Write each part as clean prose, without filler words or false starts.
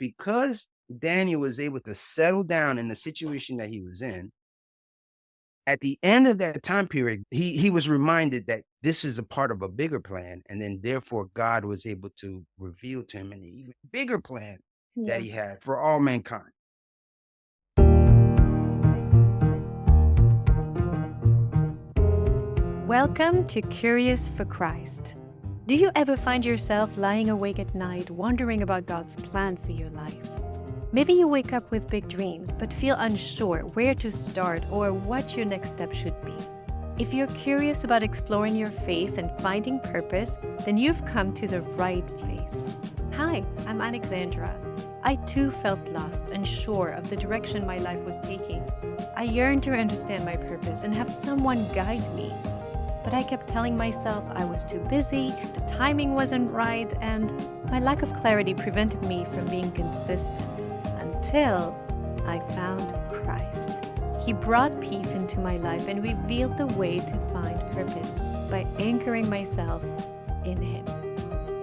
because Daniel was able to settle down in the situation that he was in, at the end of that time period, he was reminded that this is a part of a bigger plan, and then therefore God was able to reveal to him an even bigger plan that Yeah. he had for all mankind. Welcome to Curious for Christ. Do you ever find yourself lying awake at night wondering about God's plan for your life? Maybe you wake up with big dreams but feel unsure where to start or what your next step should be. If you're curious about exploring your faith and finding purpose, then you've come to the right place. Hi, I'm Alexandra. I too felt lost, unsure of the direction my life was taking. I yearned to understand my purpose and have someone guide me. But I kept telling myself I was too busy, the timing wasn't right, and my lack of clarity prevented me from being consistent until I found Christ. He brought peace into my life and revealed the way to find purpose by anchoring myself in Him.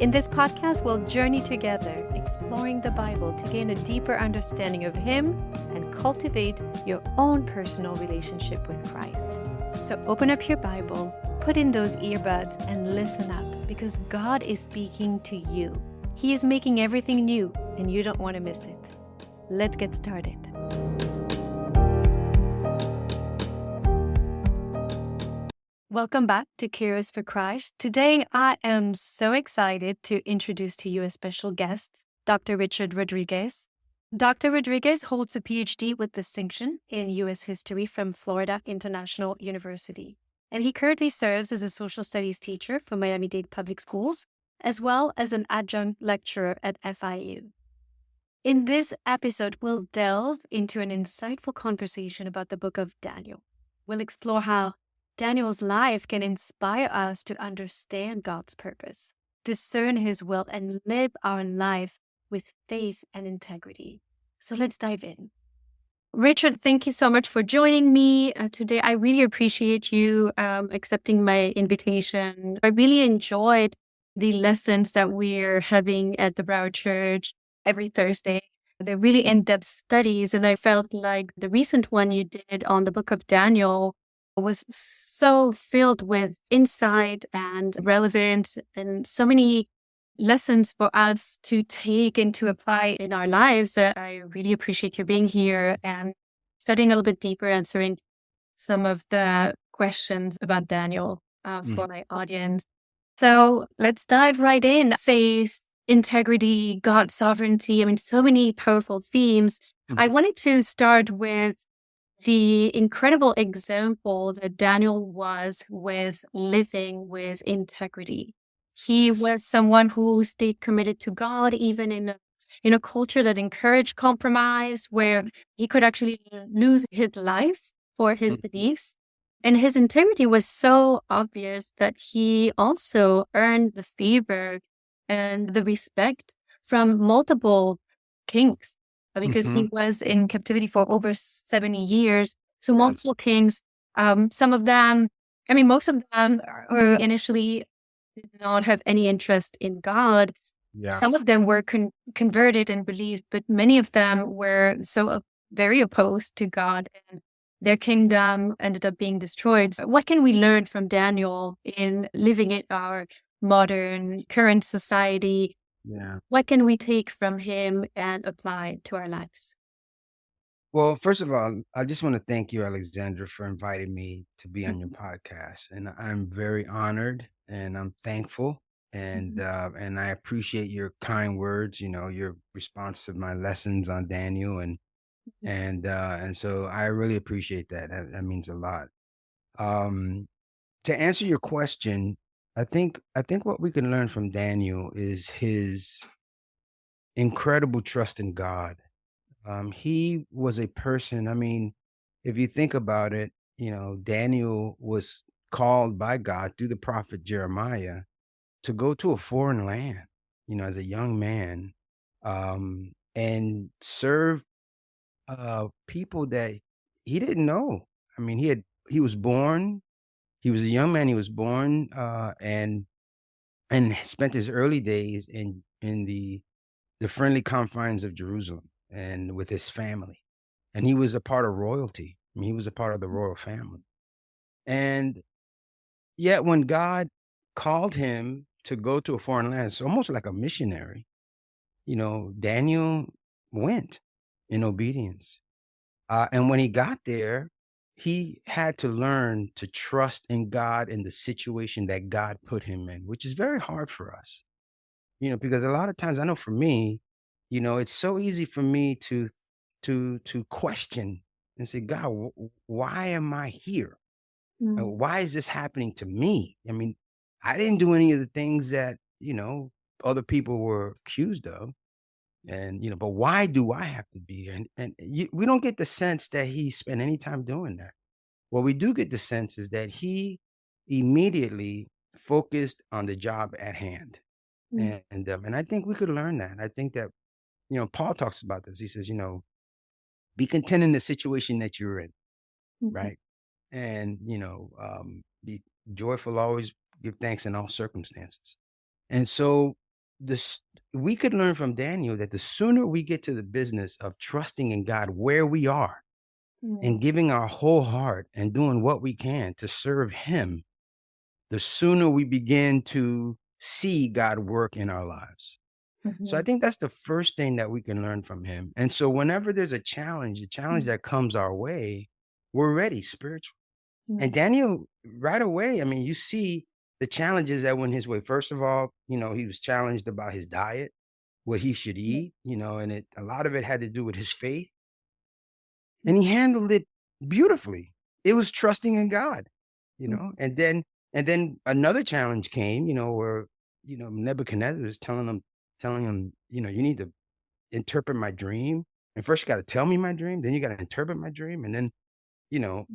In this podcast, we'll journey together, exploring the Bible to gain a deeper understanding of Him and cultivate your own personal relationship with Christ. So open up your Bible, put in those earbuds, and listen up, because God is speaking to you. He is making everything new, and you don't want to miss it. Let's get started. Welcome back to Curious for Christ. Today, I am so excited to introduce to you a special guest, Dr. Richard Rodriguez. Dr. Rodriguez holds a PhD with distinction in U.S. history from Florida International University, and he currently serves as a social studies teacher for Miami-Dade Public Schools, as well as an adjunct lecturer at FIU. In this episode, we'll delve into an insightful conversation about the book of Daniel. We'll explore how Daniel's life can inspire us to understand God's purpose, discern His will, and live our life with faith and integrity. So let's dive in. Richard, thank you so much for joining me today. I really appreciate you accepting my invitation. I really enjoyed the lessons that we're having at the Broward Church every Thursday. They're really in-depth studies, and I felt like the recent one you did on the book of Daniel was so filled with insight and relevance and so many lessons for us to take and to apply in our lives. I really appreciate you being here and studying a little bit deeper, answering some of the questions about Daniel for my audience. So let's dive right in. Faith, integrity, God's sovereignty. I mean, so many powerful themes. I wanted to start with the incredible example that Daniel was with living with integrity. He was someone who stayed committed to God, even in a culture that encouraged compromise, where he could actually lose his life for his beliefs. And his integrity was so obvious that he also earned the favor and the respect from multiple kings, because he was in captivity for over 70 years. So multiple kings, some of them, I mean, most of them are initially did not have any interest in God. Yeah. Some of them were converted and believed, but many of them were so very opposed to God, and their kingdom ended up being destroyed. So what can we learn from Daniel in living in our modern, current society? Yeah. What can we take from him and apply to our lives? Well, first of all, I just want to thank you, Alexandra, for inviting me to be on your podcast, and I'm very honored and I'm thankful, and I appreciate your kind words. You know, your response to my lessons on Daniel, and so I really appreciate that. That means a lot. To answer your question, I think what we can learn from Daniel is his incredible trust in God. He was a person, I mean, if you think about it, you know, Daniel was called by God through the prophet Jeremiah to go to a foreign land, you know, as a young man, and serve people that he didn't know. I mean, he was born, he was a young man, he was born and spent his early days in the the friendly confines of Jerusalem and with his family. And he was a part of royalty. I mean, he was a part of the royal family. And yet, when God called him to go to a foreign land, it's almost like a missionary, Daniel went in obedience. And when he got there, he had to learn to trust in God in the situation that God put him in, which is very hard for us, because a lot of times I know for me, it's so easy for me to question and say, God, why am I here? Mm, Why is this happening to me? I mean, I didn't do any of the things that, other people were accused of. And, but why do I have to be here? And we don't get the sense that he spent any time doing that. What we do get the sense is that he immediately focused on the job at hand. mm, And I think we could learn that. I think that, Paul talks about this. He says, be content in the situation that you're in, mhm, right? And, be joyful, always give thanks in all circumstances. And so this we could learn from Daniel that the sooner we get to the business of trusting in God where we are mm, and giving our whole heart and doing what we can to serve him, the sooner we begin to see God work in our lives. So I mhm, think that's the first thing that we can learn from him. And so whenever there's a challenge mm, that comes our way, we're ready spiritually. And mm, Daniel, right away, I mean, you see the challenges that went his way. First of all, he was challenged about his diet, what he should mm, eat, and a lot of it had to do with his faith, and mm, he handled it beautifully. It was trusting in God, mhm, and then another challenge came, where Nebuchadnezzar is telling him, you need to interpret my dream, and first you got to tell me my dream, then you got to interpret my dream, and then you know,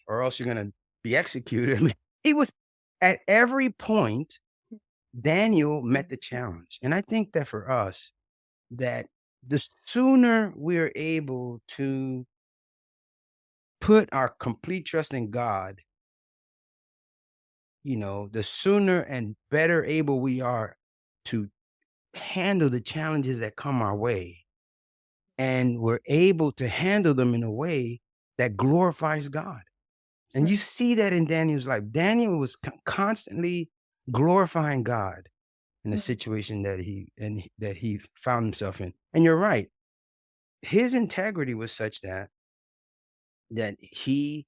or else you're gonna be executed. I mean, he was at every point, Daniel met the challenge. And I think that for us, that the sooner we're able to put our complete trust in God, the sooner and better able we are to handle the challenges that come our way. And we're able to handle them in a way that glorifies God. And you see that in Daniel's life. Daniel was constantly glorifying God in the mm, situation that he found himself in. And you're right. His integrity was such that he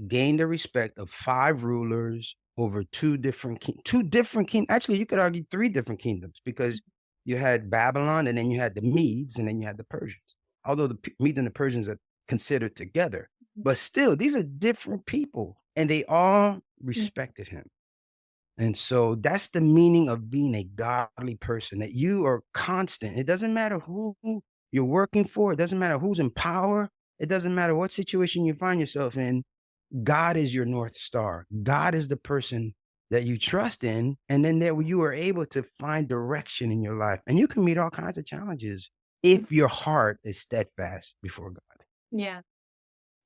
gained the respect of 5 rulers over 2 different king actually, you could argue 3 different kingdoms because you had Babylon, and then you had the Medes, and then you had the Persians. Although the Medes and the Persians are considered together, but still, these are different people, and they all mm, respected him. And so that's the meaning of being a godly person, that you are constant. It doesn't matter who you're working for, it doesn't matter who's in power, it doesn't matter what situation you find yourself in. God is your North Star. God is the person that you trust in. And then there you are able to find direction in your life. And you can meet all kinds of challenges mm. if your heart is steadfast before God. Yeah.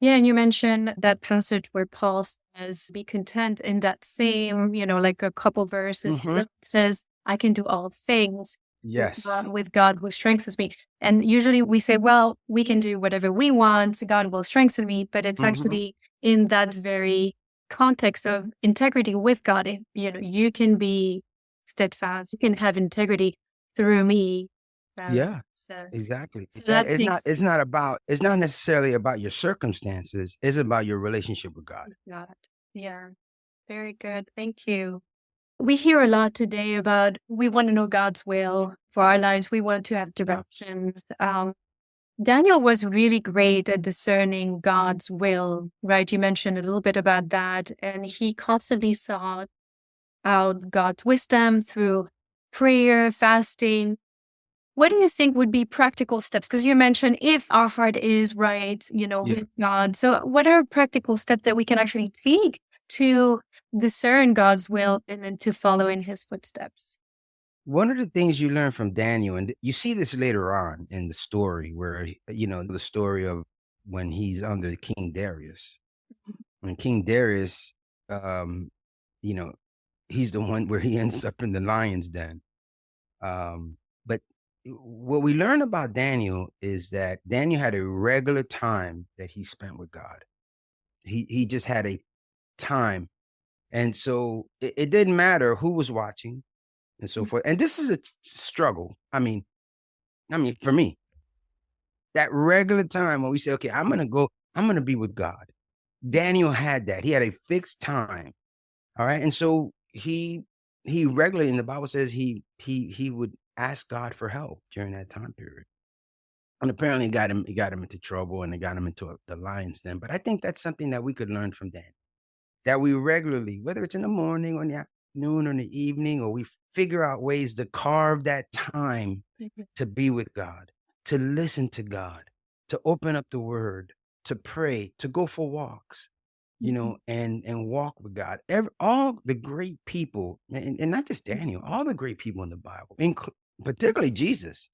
Yeah, and you mentioned that passage where Paul says, be content in that same, like a couple verses Hmm. that says, I can do all things Yes. with God who strengthens me. And usually we say, well, we can do whatever we want, God will strengthen me. But it's Hmm. actually in that very context of integrity with God. You can be steadfast, you can have integrity through me. Yeah. So, Exactly. so That that makes it's not necessarily about your circumstances. It's about your relationship with God. God. Yeah, very good. Thank you. We hear a lot today about we want to know God's will for our lives. We want to have Yeah. directions. Daniel was really great at discerning God's will, right? You mentioned a little bit about that. And he constantly sought out God's wisdom through prayer, fasting. What do you think would be practical steps? Because you mentioned if our heart is right, Yeah. with God. So, what are practical steps that we can actually take to discern God's will and then to follow in his footsteps? One of the things you learn from Daniel, and you see this later on in the story where, the story of when he's under King Darius. When King Darius, um, you know, he's the one where he ends up in the lion's den. But what we learn about Daniel is that Daniel had a regular time that he spent with God. He just had a time, and so it didn't matter who was watching and so forth. And this is a struggle. I mean, for me, that regular time when we say, okay, I'm gonna be with God. Daniel had that. He had a fixed time. All right. And so he regularly, and the Bible says he would ask God for help during that time period. And apparently it got him into trouble, and it got him into the lion's den. But I think that's something that we could learn from Daniel. That we regularly, whether it's in the morning or in the afternoon or in the evening, or we figure out ways to carve that time to be with God, to listen to God, to open up the word, to pray, to go for walks, and walk with God. All the great people, and not just Daniel, all the great people in the Bible, particularly Jesus,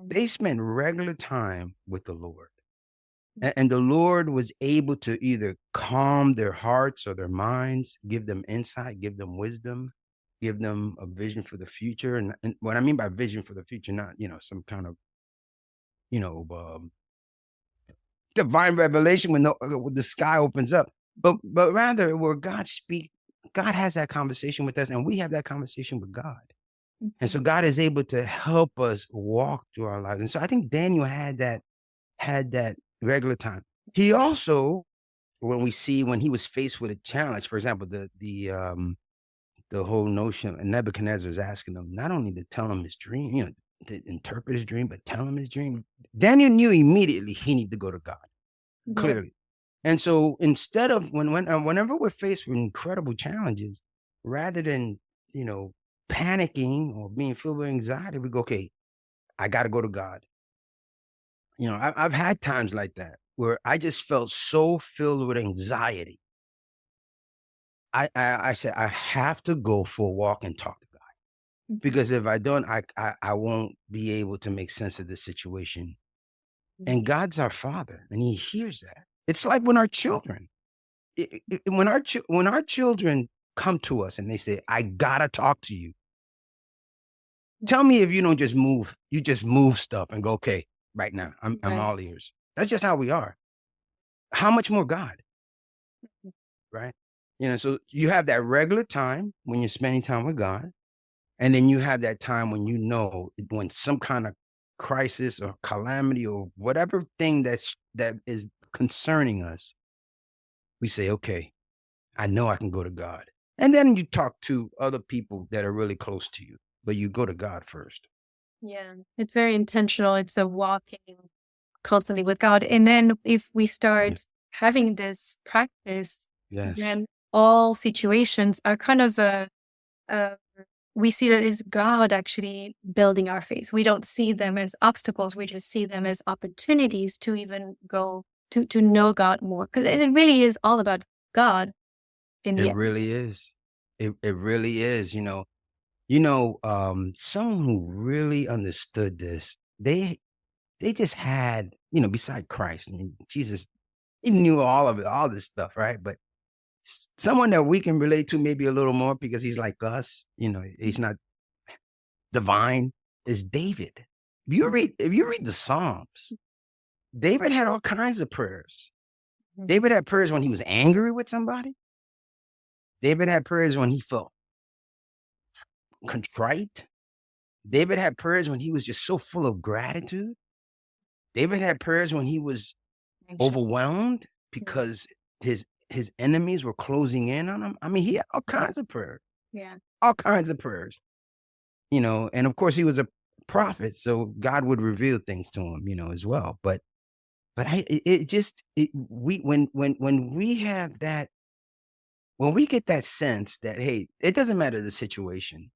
they spent regular time with the Lord. And the Lord was able to either calm their hearts or their minds, give them insight, give them wisdom, give them a vision for the future. And what I mean by vision for the future, not, some kind of, you know, um, divine revelation when the sky opens up, but rather where God has that conversation with us, and we have that conversation with God. And so God is able to help us walk through our lives. And so I think Daniel had that regular time. He also, when he was faced with a challenge, for example, the whole notion, and Nebuchadnezzar is asking him not only to tell him his dream, to interpret his dream, but tell him his dream. Daniel knew immediately he needed to go to God, Yeah. clearly. And so instead of whenever we're faced with incredible challenges, rather than, you know, panicking or being filled with anxiety, we go, okay, I got to go to God. I've had times like that where I just felt so filled with anxiety. I said, I have to go for a walk and talk to God, because if I don't, I won't be able to make sense of the situation. And God's our Father, and He hears that. It's like when our children, when our children come to us and they say, "I gotta talk to you." Tell me if you don't just move. You just move stuff and go, "Okay, right now, I'm Right. all ears." That's just how we are. How much more God, right? So you have that regular time when you're spending time with God, and then you have that time when some kind of crisis or calamity or whatever thing that is concerning us, we say, "Okay, I know I can go to God." And then you talk to other people that are really close to you, but you go to God first. Yeah. It's very intentional. It's a walking constantly with God. And then if we Yeah. start having this practice, Yes. then all situations are kind of a we see that it's God actually building our faith. We don't see them as obstacles. We just see them as opportunities to even go to know God more. Because it really is all about God in It the end. really is. It really is. Someone who really understood this, they just had, beside Christ. I mean, Jesus, he knew all of it, all this stuff, right? But someone that we can relate to maybe a little more because he's like us, he's not divine, is David. If you read the Psalms, David had all kinds of prayers. David had prayers when he was angry with somebody. David had prayers when he felt contrite. David had prayers when he was just so full of gratitude. David had prayers when he was Anxious. overwhelmed because his enemies were closing in on him. I mean, he had all kinds of prayers, Yeah. all kinds of prayers, and of course he was a prophet, so God would reveal things to him, as well. But when we have that, when we get that sense that, hey, it doesn't matter the situation,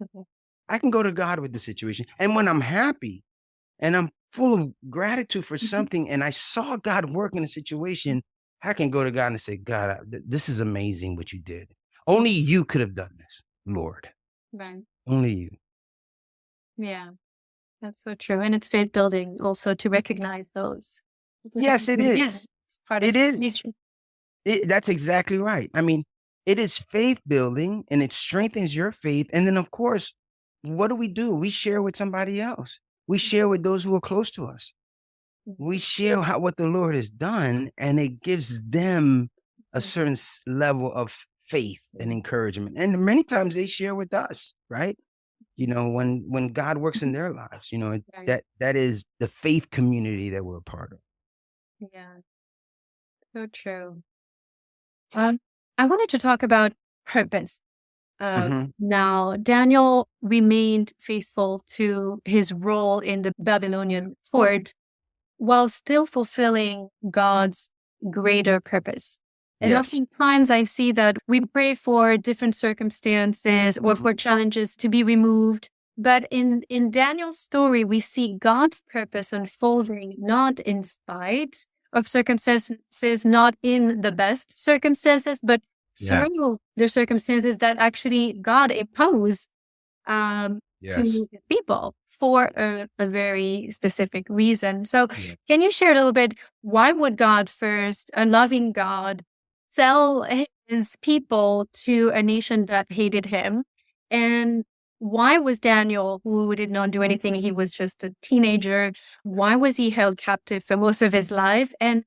Mhm. I can go to God with the situation. And when I'm happy and I'm full of gratitude for Mhm. something and I saw God work in a situation, I can go to God and say, God, this is amazing what you did. Only you could have done this, Lord. Right. Only you. Yeah. That's so true. And it's faith building also to recognize those. Because Yes, it again, is. it's part of It is. nature. That's exactly right. I mean, it is faith building and it strengthens your faith. And then, of course, what do? We share with somebody else. We share with those who are close to us. We share what the Lord has done, and it gives them a certain level of faith and encouragement. And many times they share with us, right? When God works in their lives, Right. that is the faith community that we're a part of. Yeah, so true. Um, I wanted to talk about purpose. Mhm. Now, Daniel remained faithful to his role in the Babylonian court while still fulfilling God's greater purpose. And Yes. oftentimes I see that we pray for different circumstances or for challenges to be removed. But in Daniel's story, we see God's purpose unfolding not in spite of circumstances, not in the best circumstances, but Yeah. through the circumstances that actually God imposed Yes. to people for a very specific reason. So, Yeah. can you share a little bit why would God first, a loving God, sell his people to a nation that hated him? And why was Daniel, who did not do anything, he was just a teenager, why was he held captive for most of his life? And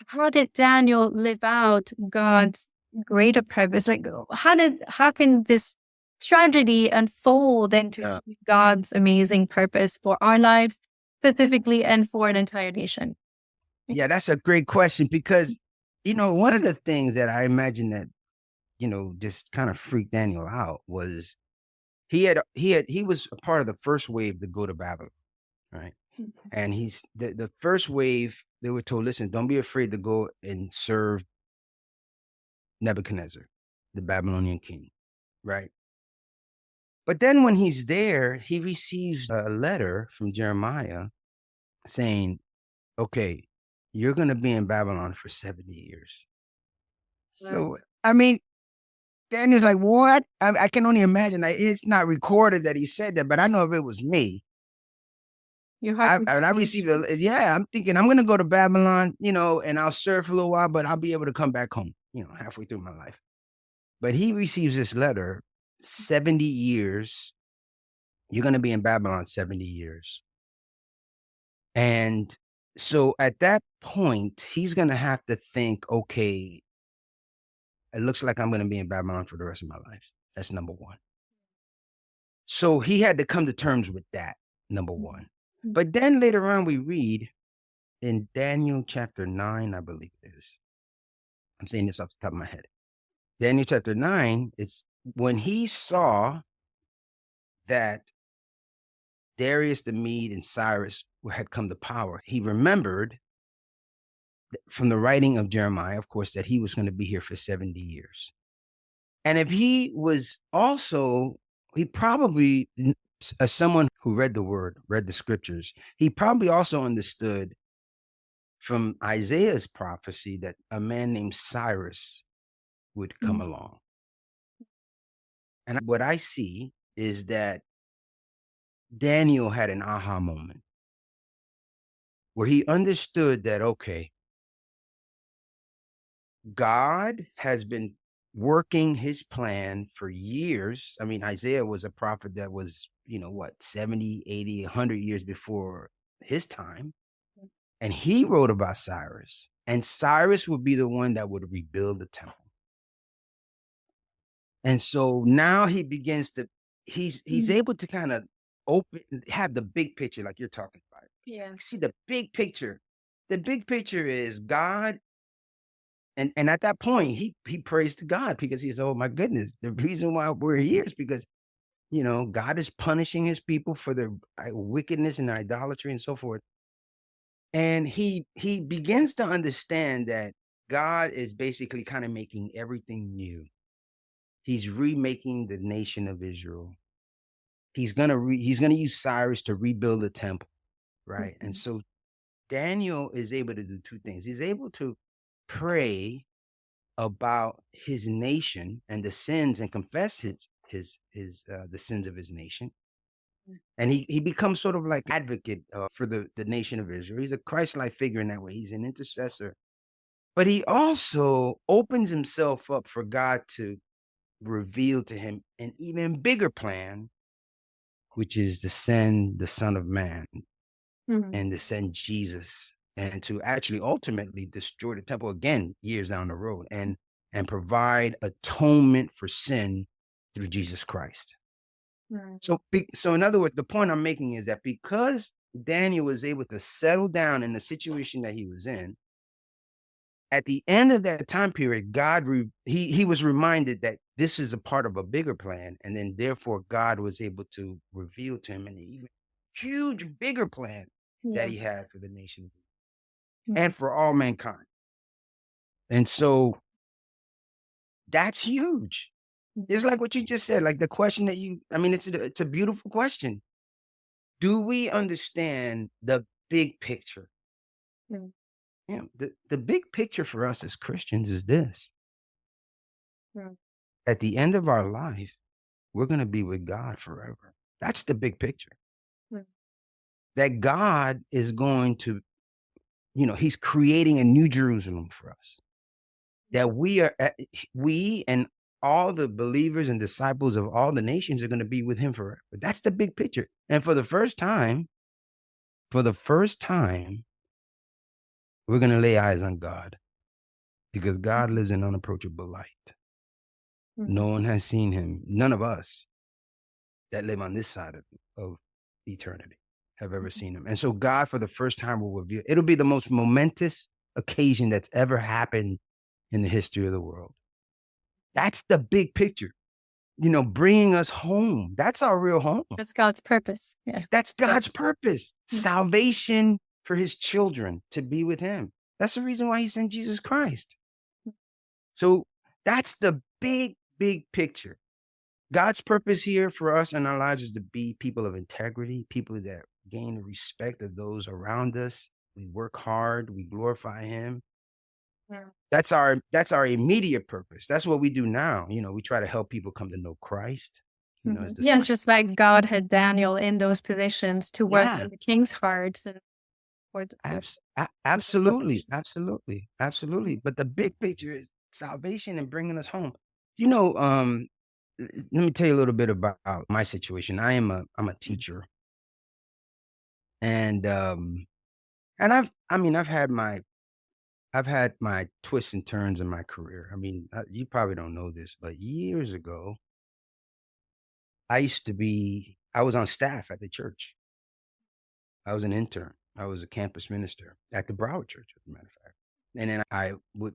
how did Daniel live out God's greater purpose? Like, how can this tragedy unfold into God's amazing purpose for our lives specifically and for an entire nation? Yeah, that's a great question because, one of the things that I imagine that, just kind of freaked Daniel out was he was a part of the first wave to go to Babylon, right? And he's the first wave, they were told, listen, don't be afraid to go and serve Nebuchadnezzar, the Babylonian king, right? But then when he's there, he receives a letter from Jeremiah saying, okay, you're going to be in Babylon for 70 years. So, I mean, Daniel's like, what? I can only imagine. It's not recorded that he said that, but I know if it was me, Your heart would I sink. received I'm thinking I'm going to go to Babylon, and I'll serve for a little while, but I'll be able to come back home, halfway through my life. But he receives this letter, 70 years. You're going to be in Babylon 70 years. And so at that point, he's going to have to think, okay, it looks like I'm going to be in Babylon for the rest of my life. That's number one. So he had to come to terms with that, number one. But then later on, we read in Daniel chapter 9, I believe it is. I'm saying this off the top of my head. Daniel chapter 9, it's when he saw that Darius the Mede and Cyrus had come to power, he remembered from the writing of Jeremiah, of course, that he was going to be here for 70 years. And if he was also, he probably, as someone who read the word, read the scriptures, he probably also understood from Isaiah's prophecy that a man named Cyrus would come along. And what I see is that Daniel had an aha moment where he understood that, okay, God has been working his plan for years. I mean, Isaiah was a prophet that was, 70, 80, 100 years before his time. And he wrote about Cyrus. And Cyrus would be the one that would rebuild the temple. And so now he begins to, he's able to kind of have the big picture like you're talking about. Yeah. See the big picture. The big picture is God. And at that point, he prays to God because he says, oh my goodness, the reason why we're here is because, God is punishing his people for their wickedness and idolatry and so forth. And he begins to understand that God is basically kind of making everything new. He's remaking the nation of Israel. He's gonna use Cyrus to rebuild the temple, right? And so Daniel is able to do two things. He's able to pray about his nation and the sins and confess his the sins of his nation. And he becomes sort of like advocate for the nation of Israel. He's a Christ-like figure in that way. He's an intercessor. But he also opens himself up for God to reveal to him an even bigger plan which is to send the Son of Man Mhm. and to send Jesus and to actually ultimately destroy the temple again years down the road and provide atonement for sin through Jesus Christ. Mhm. So in other words, the point I'm making is that because Daniel was able to settle down in the situation that he was in, at the end of that time period, he was reminded that this is a part of a bigger plan, and then therefore God was able to reveal to him an even huge, bigger plan that Yeah. he had for the nation Mhm. and for all mankind. And so that's huge. It's like what you just said, like the question that I mean, it's a beautiful question. Do we understand the big picture? Mhm. Yeah, the big picture for us as Christians is this. Mhm. At the end of our life, we're going to be with God forever. That's the big picture. Mhm. That God is going to, he's creating a new Jerusalem for us. That we and all the believers and disciples of all the nations are going to be with him forever. That's the big picture. And for the first time, we're going to lay eyes on God because God lives in unapproachable light. No Mhm. one has seen him. None of us that live on this side of eternity have ever seen him. And so God, for the first time, will reveal. It'll be the most momentous occasion that's ever happened in the history of the world. That's the big picture, bringing us home. That's our real home. That's God's purpose. Yeah. That's God's purpose. Mhm. Salvation for his children to be with him. That's the reason why he sent Jesus Christ. So that's the big, big picture. God's purpose here for us in our lives is to be people of integrity, people that gain the respect of those around us. We work hard, we glorify him. Yeah. That's our immediate purpose. That's what we do now. We try to help people come to know Christ. As Mhm. the Yeah, just like God had Daniel in those positions to work yeah, on the king's hearts and for people to absolutely, change. absolutely, absolutely. Mhm. But the big picture is salvation and bringing us home. You know, um, let me tell you a little bit about my situation. I'm a teacher, and I've had my twists and turns in my career. I mean, you probably don't know this, but years ago, I was on staff at the church. I was an intern. I was a campus minister at the Broward Church, as a matter of fact. And then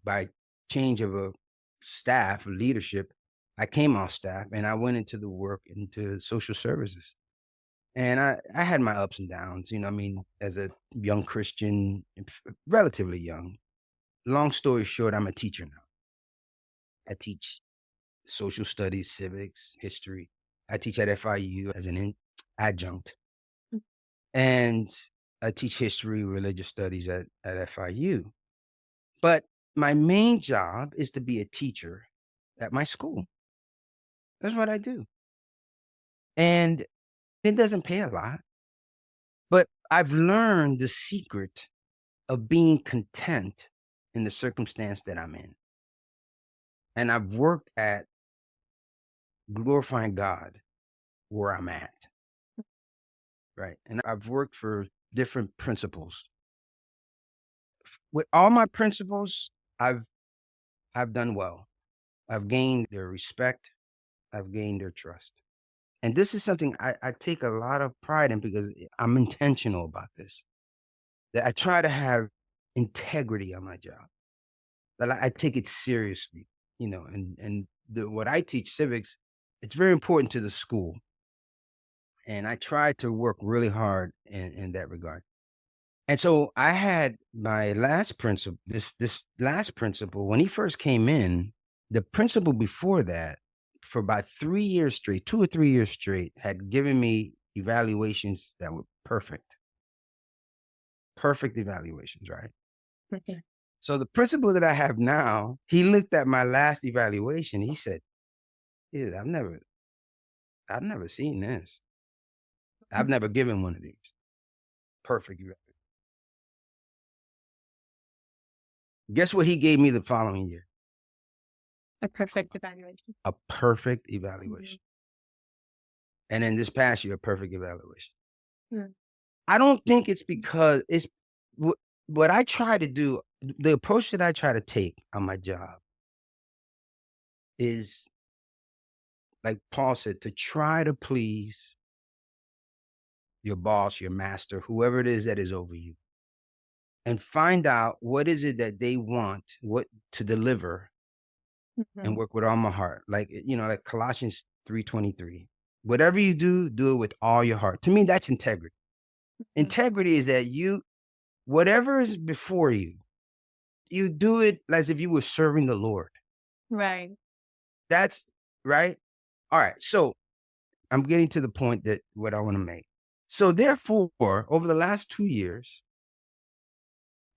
by change of a staff leadership, I came off staff and I went into the work into social services. And I had my ups and downs, I mean, as a young Christian, relatively young. Long story short, I'm a teacher now. I teach social studies, civics, history. I teach at FIU as an adjunct. And I teach history, religious studies at FIU. But my main job is to be a teacher at my school. That's what I do. And it doesn't pay a lot, but I've learned the secret of being content in the circumstance that I'm in. And I've worked at glorifying God where I'm at. Right. And I've worked for different principles. With all my principles, I've done well. I've gained their respect. I've gained their trust. And this is something I take a lot of pride in because I'm intentional about this. That I try to have integrity on my job. That I take it seriously, and what I teach civics, it's very important to the school. And I try to work really hard in that regard. And so I had my last principal, this last principal, when he first came in, the principal before that, for about 3 years straight, 2 or 3 years straight, had given me evaluations that were perfect. Perfect evaluations, right? Okay. So the principal that I have now, he looked at my last evaluation. He said, I've never seen this. I've never given one of these. Perfect evaluation. Guess what he gave me the following year? A perfect evaluation. A perfect Mhm. evaluation. And then this past year, a perfect evaluation. Mm. I don't think it's because it's what I try to do, the approach that I try to take on my job is, like Paul said, to try to please your boss, your master, whoever it is that is over you, and find out what is it that they want, what to deliver, and Mhm. work with all my heart. Like, like Colossians 3:23. Whatever you do, do it with all your heart. To me, that's integrity. Mhm. Integrity is that whatever is before you, you do it as if you were serving the Lord. Right. That's right. All right. So I'm getting to the point that what I want to make. So therefore, over the last 2 years,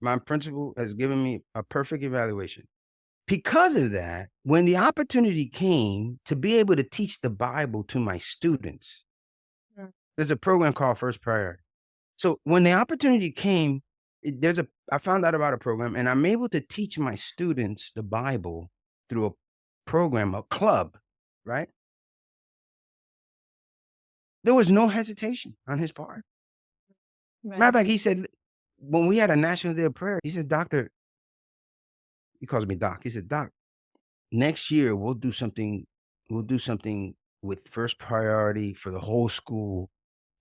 my principal has given me a perfect evaluation. Because of that, when the opportunity came to be able to teach the Bible to my students, Mm. there's a program called First Priority. So when the opportunity came, I found out about a program, and I'm able to teach my students the Bible through a program, a club, right? There was no hesitation on his part. Matter of Right. fact, he said, when we had a National Day of Prayer, he said, Doctor, he calls me Doc. He said, Doc, next year we'll do something with First Priority for the whole school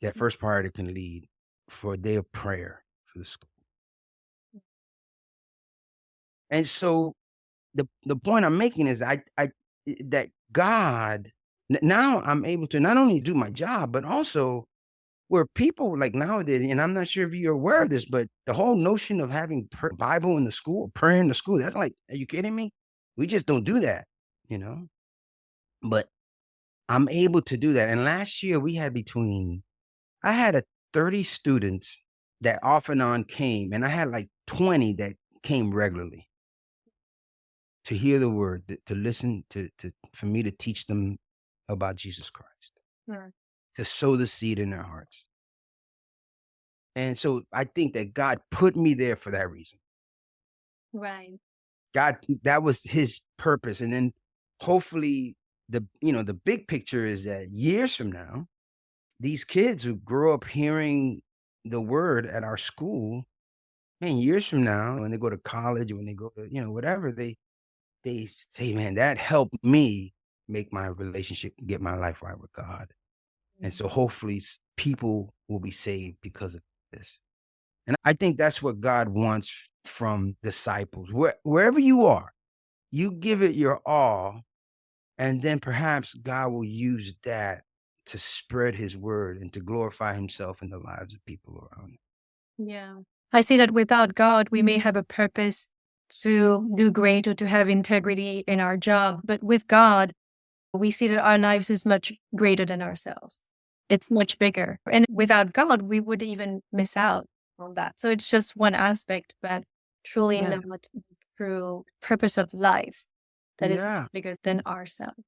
that First Priority can lead for a day of prayer for the school. And so the point I'm making is that God, now I'm able to not only do my job, but also where people like nowadays, and I'm not sure if you're aware of this, but the whole notion of having Bible in the school, prayer in the school, that's like, are you kidding me? We just don't do that, you know? But I'm able to do that. And last year I had a 30 students that off and on came, and I had like 20 that came regularly to hear the word, to listen, for me to teach them about Jesus Christ, Mm. to sow the seed in their hearts. And so I think that God put me there for that reason. Right. God, that was his purpose. And then hopefully the big picture is that years from now, these kids who grew up hearing the word at our school, man, years from now, when they go to college or when they go to, whatever, they say, man, that helped me make my relationship, get my life right with God. And Mm. so hopefully people will be saved because of this. And I think that's what God wants from disciples. Wherever you are, you give it your all, and then perhaps God will use that to spread his word and to glorify himself in the lives of people around you. Yeah. I see that without God, we may have a purpose to do great or to have integrity in our job. But with God, we see that our lives is much greater than ourselves. It's much bigger. And without God, we would even miss out on that. So it's just one aspect, but truly Yeah. not true purpose of life that is Yeah, bigger than ourselves.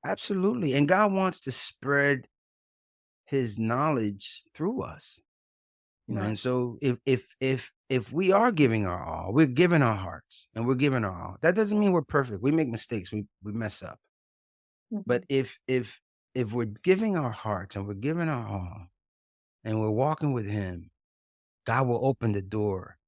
absolutely. And God wants to spread his knowledge through us. And Right. so if we are giving our all, we're giving our hearts and we're giving our all. That doesn't mean we're perfect. We make mistakes. We mess up. Mhm. But if we're giving our hearts and we're giving our all and we're walking with him, God will open the door,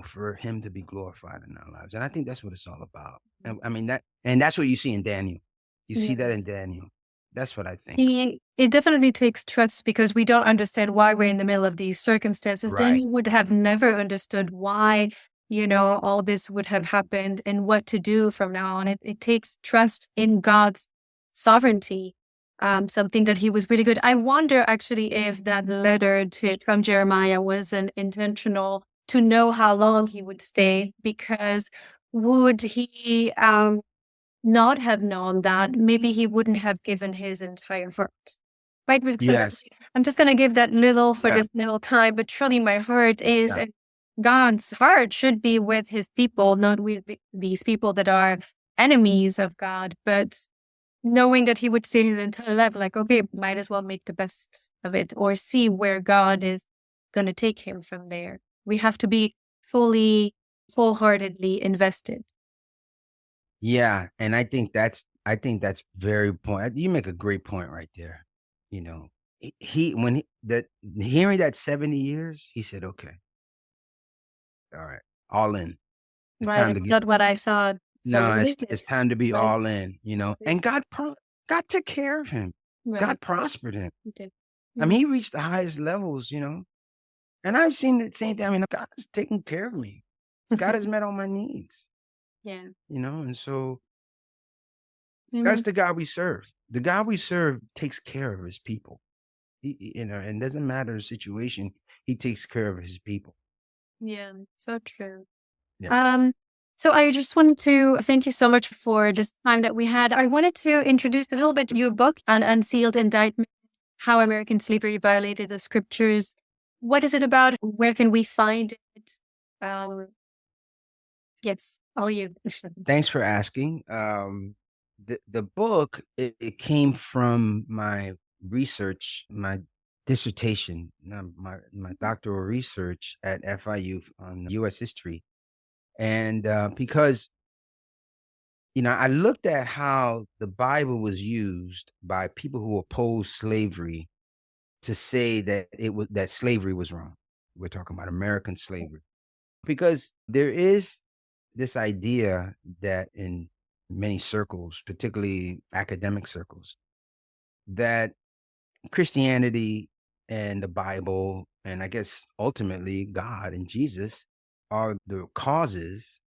for him to be glorified in our lives. And I think that's what it's all about. And I mean and that's what you see in Daniel. You see Yeah. that in Daniel. That's what I think. It definitely takes trust because we don't understand why we're in the middle of these circumstances. Right. Daniel would have never understood why, all this would have happened and what to do from now on. It takes trust in God's sovereignty, something that he was really good. I wonder actually if that letter from Jeremiah was an intentional to know how long he would stay, because would he not have known that, maybe he wouldn't have given his entire heart. Right? Because Yes. I'm just gonna give that little for Yeah. this little time, but truly my heart is, Yeah. and God's heart should be with his people, not with these people that are enemies of God, but knowing that he would see his entire life, like, okay, might as well make the best of it or see where God is gonna take him from there. We have to be fully, wholeheartedly invested. Yeah. And I think that's very point. You make a great point right there. you know, that hearing that 70 years, he said, okay, all right, all in. It's Right. time It's to get, not what I thought. So no, it it's is. time to be Right. all in, It's and God took care of him. right. God prospered him. Okay. I mean, he reached the highest levels, and I've seen the same thing. I mean, God has taken care of me. God has met all my needs, Yeah. and so that's Amen. the God we serve. The God we serve takes care of his people. And doesn't matter the situation, he takes care of his people. Yeah. So true. Yeah. Um, so I just wanted to thank you so much for this time that we had. I wanted to introduce a little bit your book, An Unsealed Indictment, How American Slavery Violated the Scriptures. What is it about? Where can we find it? Um, yes, all you. Thanks for asking. The book, it came from my research, my dissertation, my doctoral research at FIU on U.S. history, and because I looked at how the Bible was used by people who opposed slavery to say that slavery was wrong. We're talking about American slavery because there is this idea that in many circles, particularly academic circles, that Christianity and the Bible, and I guess ultimately God and Jesus, are the causes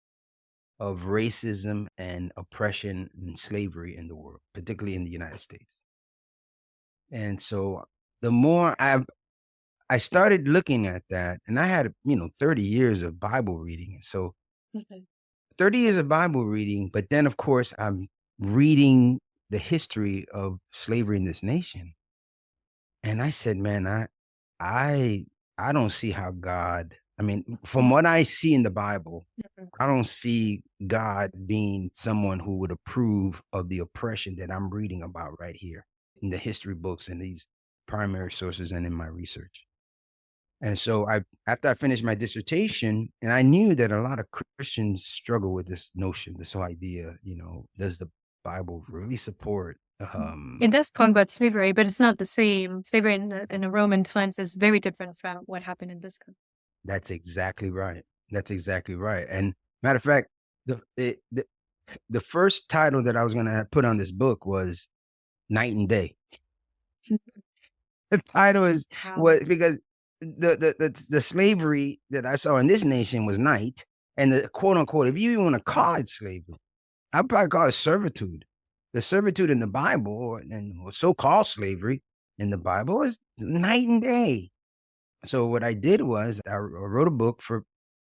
of racism and oppression and slavery in the world, particularly in the United States. And so the more I started looking at that, and I had 30 years of Bible reading. So Mhm. 30 years of Bible reading, but then of course I'm reading the history of slavery in this nation. And I said, man, I I don't see how God, I mean, from what I see in the Bible, I don't see God being someone who would approve of the oppression that I'm reading about right here in the history books and these primary sources and in my research. And so after I finished my dissertation, and I knew that a lot of Christians struggle with this notion, this whole idea, does the Bible really support? It does talk about slavery, but it's not the same. Slavery in the Roman times is very different from what happened in this country. That's exactly right. That's exactly right. And matter of fact, the first title that I was going to put on this book was Night and Day. The title is Wow. what because the slavery that I saw in this nation was night, and the quote unquote, if you even want to call it slavery, I'd probably call it servitude. The servitude in the Bible and so-called slavery in the Bible is night and day. So what I did was I wrote a book for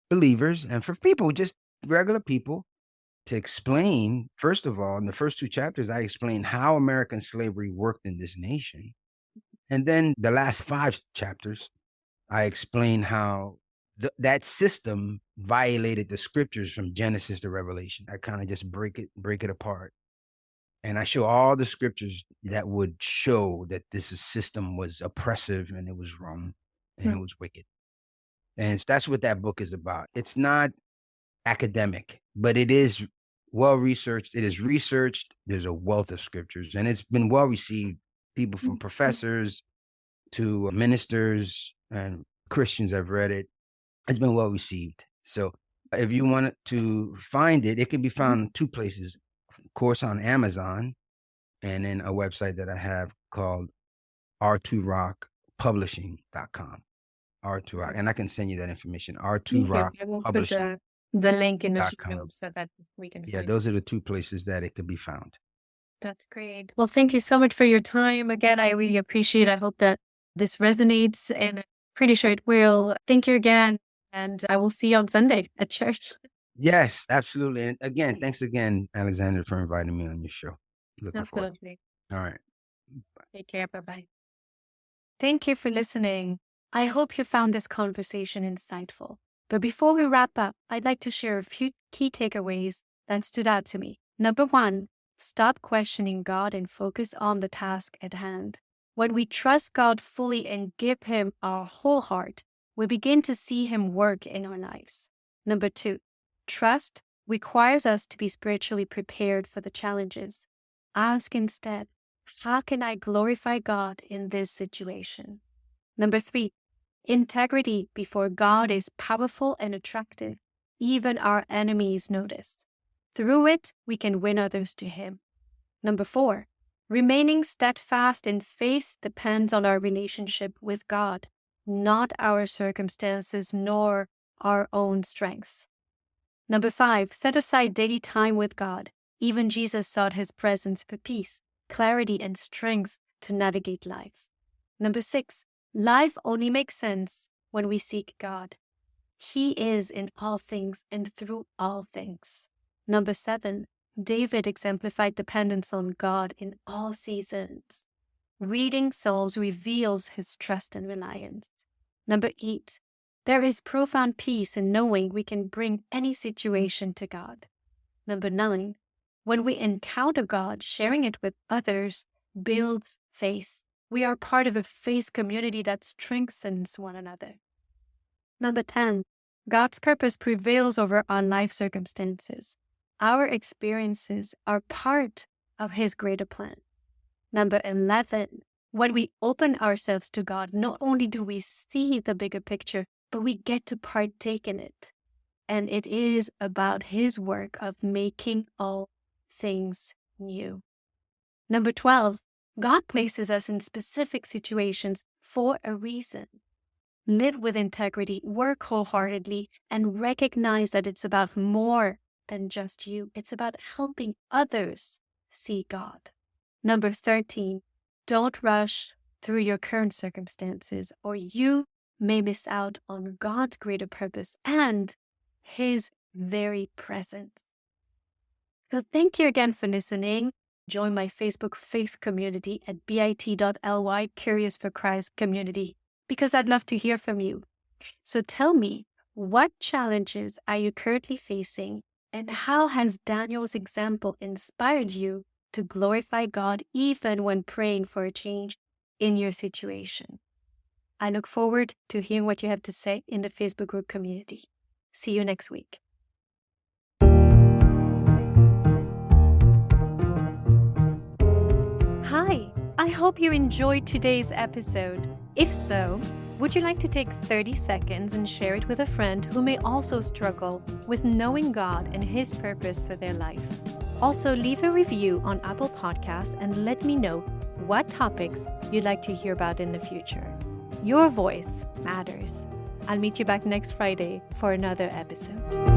believers and for people, just regular people, to explain, first of all, in the first two chapters, I explained how American slavery worked in this nation. And then the last five chapters, I explain how that system violated the scriptures from Genesis to Revelation. I kind of just break it apart. And I show all the scriptures that would show that this system was oppressive and it was wrong and it was wicked. And that's what that book is about. It's not academic, but it is well researched. It is researched. There's a wealth of scriptures, and it's been well received. People from professors to ministers and Christians have read it. It's been well received. So if you want to find it, it can be found in two places. Of course, on Amazon, and then a website that I have called r2rockpublishing.com. R2rock. And I can send you that information. Thank you. I will put r2rockpublishing.com. the link in the show notes so that we can Yeah, find it. those are the two places that it could be found. That's great. Well, thank you so much for your time. Again, I really appreciate it. I hope that this resonates, and I'm pretty sure it will. Thank you again, and I will see you on Sunday at church. Yes, absolutely. And again, thanks again, Alexander, for inviting me on your show. Looking forward to Absolutely. it. All right. Take care. Bye-bye. Thank you for listening. I hope you found this conversation insightful. But before we wrap up, I'd like to share a few key takeaways that stood out to me. Number one, stop questioning God and focus on the task at hand. When we trust God fully and give Him our whole heart, we begin to see Him work in our lives. Number two, trust requires us to be spiritually prepared for the challenges. Ask instead, How can I glorify God in this situation? Number 3, integrity before God is powerful and attractive. Even our enemies notice. Through it, we can win others to Him. Number 4, remaining steadfast in faith depends on our relationship with God, not our circumstances nor our own strengths. Number 5, set aside daily time with God. Even Jesus sought His presence for peace, clarity, and strength to navigate life. Number 6, life only makes sense when we seek God. He is in all things and through all things. Number 7, David exemplified dependence on God in all seasons. Reading Psalms reveals his trust and reliance. Number 8, there is profound peace in knowing we can bring any situation to God. Number 9, when we encounter God, sharing it with others builds faith. We are part of a faith community that strengthens one another. Number 10, God's purpose prevails over our life circumstances. Our experiences are part of His greater plan. Number 11, when we open ourselves to God, not only do we see the bigger picture, but we get to partake in it. And it is about His work of making all things new. Number 12, God places us in specific situations for a reason. Live with integrity, work wholeheartedly, and recognize that it's about more than just you. It's about helping others see God. Number 13, don't rush through your current circumstances, or you may miss out on God's greater purpose and His very presence. So thank you again for listening. Join my Facebook faith community at bit.ly Curious for Christ community, because I'd love to hear from you. So tell me, what challenges are you currently facing, and how has Daniel's example inspired you to glorify God even when praying for a change in your situation? I look forward to hearing what you have to say in the Facebook group community. See you next week. Hi, I hope you enjoyed today's episode. If so, would you like to take 30 seconds and share it with a friend who may also struggle with knowing God and His purpose for their life? Also, leave a review on Apple Podcasts and let me know what topics you'd like to hear about in the future. Your voice matters. I'll meet you back next Friday for another episode.